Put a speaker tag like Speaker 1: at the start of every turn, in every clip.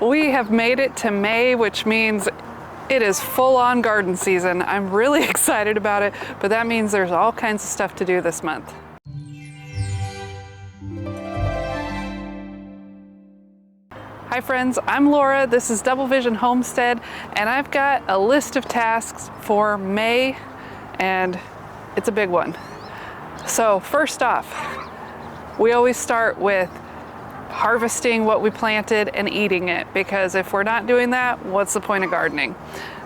Speaker 1: We have made it to May, which means it is full-on garden season. I'm really excited about it, but that means there's all kinds of stuff to do this month. Hi friends, I'm Laura, this is Double Vision Homestead, and I've got a list of tasks for May, and it's a big one. So first off, we always start with harvesting what we planted and eating it, because if we're not doing that, what's the point of gardening?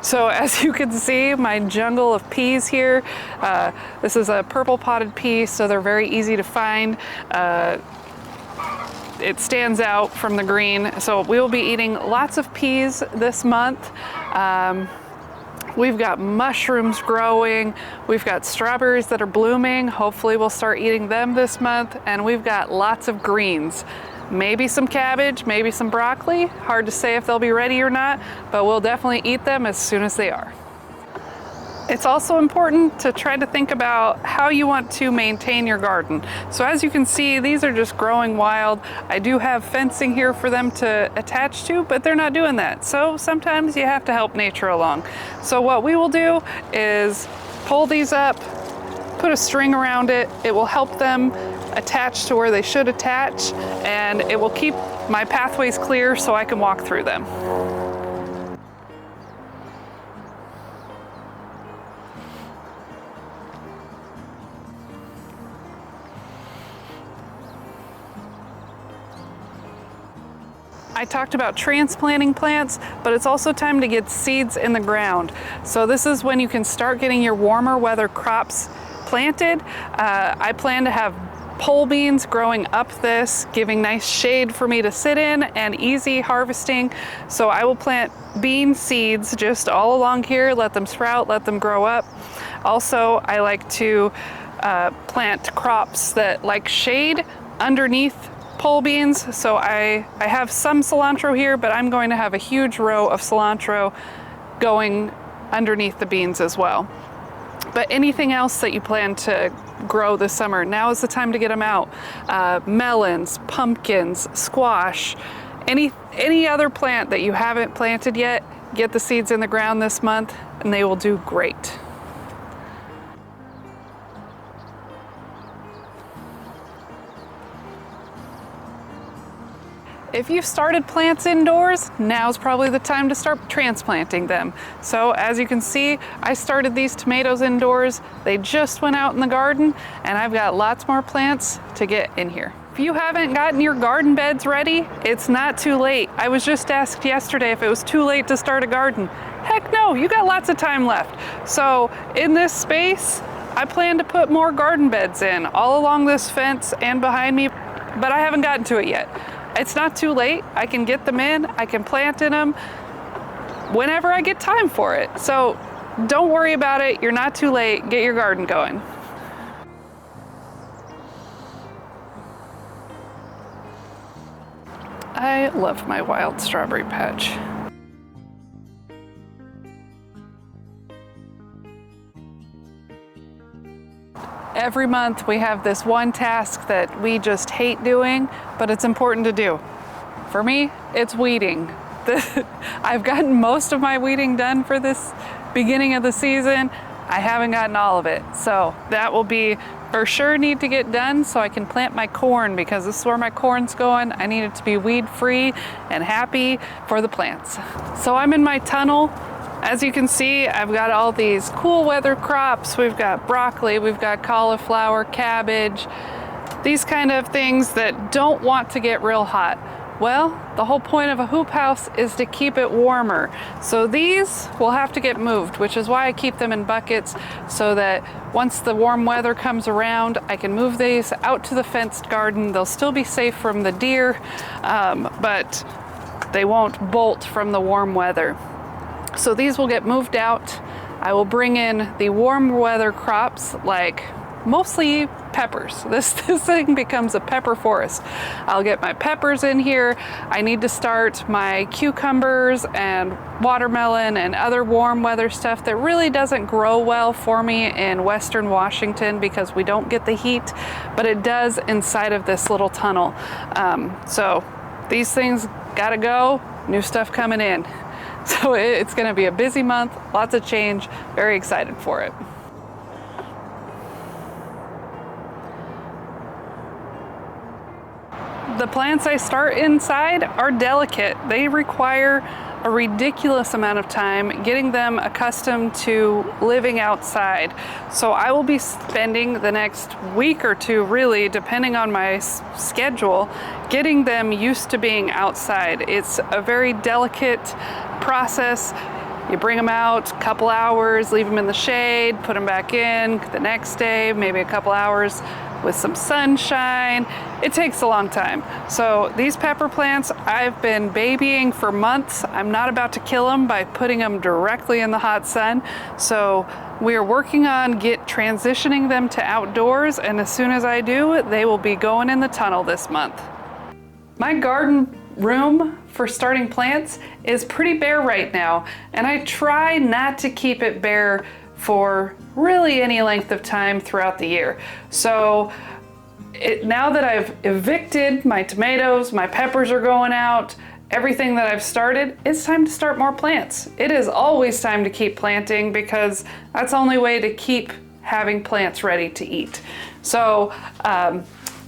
Speaker 1: So as you can see, my jungle of peas here, this is a purple potted pea, so they're very easy to find. It stands out from the green, so we will be eating lots of peas this month. We've got mushrooms growing, we've got strawberries that are blooming, hopefully we'll start eating them this month, and we've got lots of greens. Maybe some cabbage, maybe some broccoli. Hard to say if they'll be ready or not, but we'll definitely eat them as soon as they are. It's also important to try to think about how you want to maintain your garden. So as you can see, these are just growing wild. I do have fencing here for them to attach to, but they're not doing that. So sometimes you have to help nature along. So what we will do is pull these up, put a string around it. It will help them attach to where they should attach, and it will keep my pathways clear so I can walk through them. I talked about transplanting plants, but it's also time to get seeds in the ground. So this is when you can start getting your warmer weather crops planted. I plan to have pole beans growing up this, giving nice shade for me to sit in and easy harvesting. So I will plant bean seeds just all along here, let them sprout, let them grow up. Also, I like to plant crops that like shade underneath pole beans. So I have some cilantro here, but I'm going to have a huge row of cilantro going underneath the beans as well. But anything else that you plan to grow this summer, now is the time to get them out. Melons, pumpkins, squash, any other plant that you haven't planted yet, get the seeds in the ground this month and they will do great. If you've started plants indoors, now's probably the time to start transplanting them. So as you can see, I started these tomatoes indoors. They just went out in the garden, and I've got lots more plants to get in here. If you haven't gotten your garden beds ready, it's not too late. I was just asked yesterday if it was too late to start a garden. Heck no, you got lots of time left. So in this space, I plan to put more garden beds in all along this fence and behind me, but I haven't gotten to it yet. It's not too late. I can get them in, I can plant in them whenever I get time for it. So don't worry about it, you're not too late, get your garden going. I love my wild strawberry patch. Every month we have this one task that we just hate doing, but it's important to do. For me, it's weeding. I've gotten most of my weeding done for this beginning of the season. I haven't gotten all of it. So that will be for sure need to get done so I can plant my corn, because this is where my corn's going. I need it to be weed free and happy for the plants. So I'm in my tunnel. As you can see, I've got all these cool weather crops. We've got broccoli, we've got cauliflower, cabbage, these kind of things that don't want to get real hot. Well, the whole point of a hoop house is to keep it warmer. So these will have to get moved, which is why I keep them in buckets, so that once the warm weather comes around, I can move these out to the fenced garden. They'll still be safe from the deer, but they won't bolt from the warm weather. So these will get moved out. I will bring in the warm weather crops, like mostly peppers. This thing becomes a pepper forest. I'll get my peppers in here. I need to start my cucumbers and watermelon and other warm weather stuff that really doesn't grow well for me in Western Washington because we don't get the heat, but it does inside of this little tunnel. So these things gotta go. new stuff coming in. So it's gonna be a busy month, lots of change, very excited for it. The plants I start inside are delicate. They require a ridiculous amount of time getting them accustomed to living outside. So I will be spending the next week or two, really, depending on my schedule, getting them used to being outside. It's a very delicate process. You bring them out a couple hours, leave them in the shade, put them back in the next day, maybe a couple hours with some sunshine. It takes a long time. So these pepper plants, I've been babying for months. I'm not about to kill them by putting them directly in the hot sun. So we are working on transitioning them to outdoors, and as soon as I do, they will be going in the tunnel this month. My garden room for starting plants is pretty bare right now, and I try not to keep it bare for really any length of time throughout the year. So now that I've evicted my tomatoes, my peppers are going out, everything that I've started, it's time to start more plants. It is always time to keep planting because that's the only way to keep having plants ready to eat. So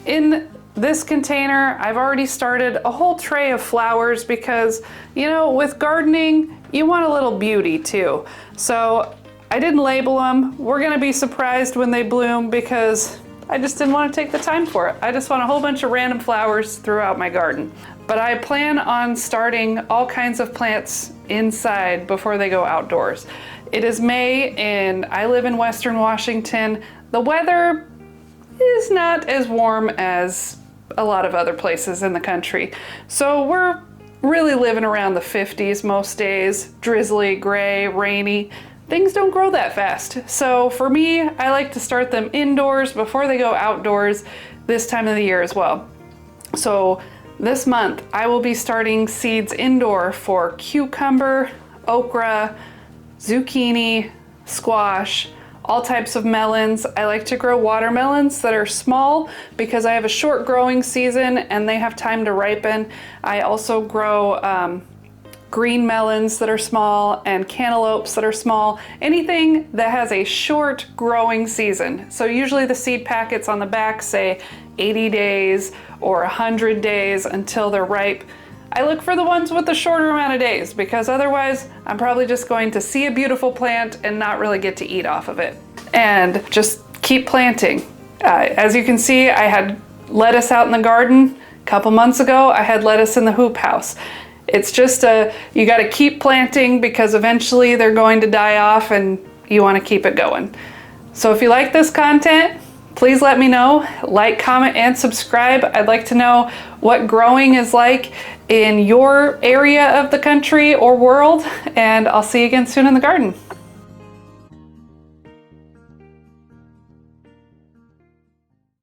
Speaker 1: in this container, I've already started a whole tray of flowers because, you know, with gardening, you want a little beauty too. So I didn't label them. We're gonna be surprised when they bloom because I just didn't want to take the time for it. I just want a whole bunch of random flowers throughout my garden. But I plan on starting all kinds of plants inside before they go outdoors. It is May and I live in Western Washington. The weather is not as warm as a lot of other places in the country. So we're really living around the 50s most days, drizzly, gray, rainy. Things don't grow that fast. So for me, I like to start them indoors before they go outdoors this time of the year as well. So this month, I will be starting seeds indoor for cucumber, okra, zucchini, squash, all types of melons. I like to grow watermelons that are small because I have a short growing season and they have time to ripen. I also grow green melons that are small and cantaloupes that are small, anything that has a short growing season. So usually the seed packets on the back say 80 days or 100 days until they're ripe. I look for the ones with the shorter amount of days because otherwise I'm probably just going to see a beautiful plant and not really get to eat off of it. And just keep planting. As you can see, I had lettuce out in the garden a couple months ago. I had lettuce in the hoop house. It's just you got to keep planting because eventually they're going to die off and you want to keep it going. So if you like this content, please let me know. Like, comment, and subscribe. I'd like to know what growing is like in your area of the country or world, and I'll see you again soon in the garden.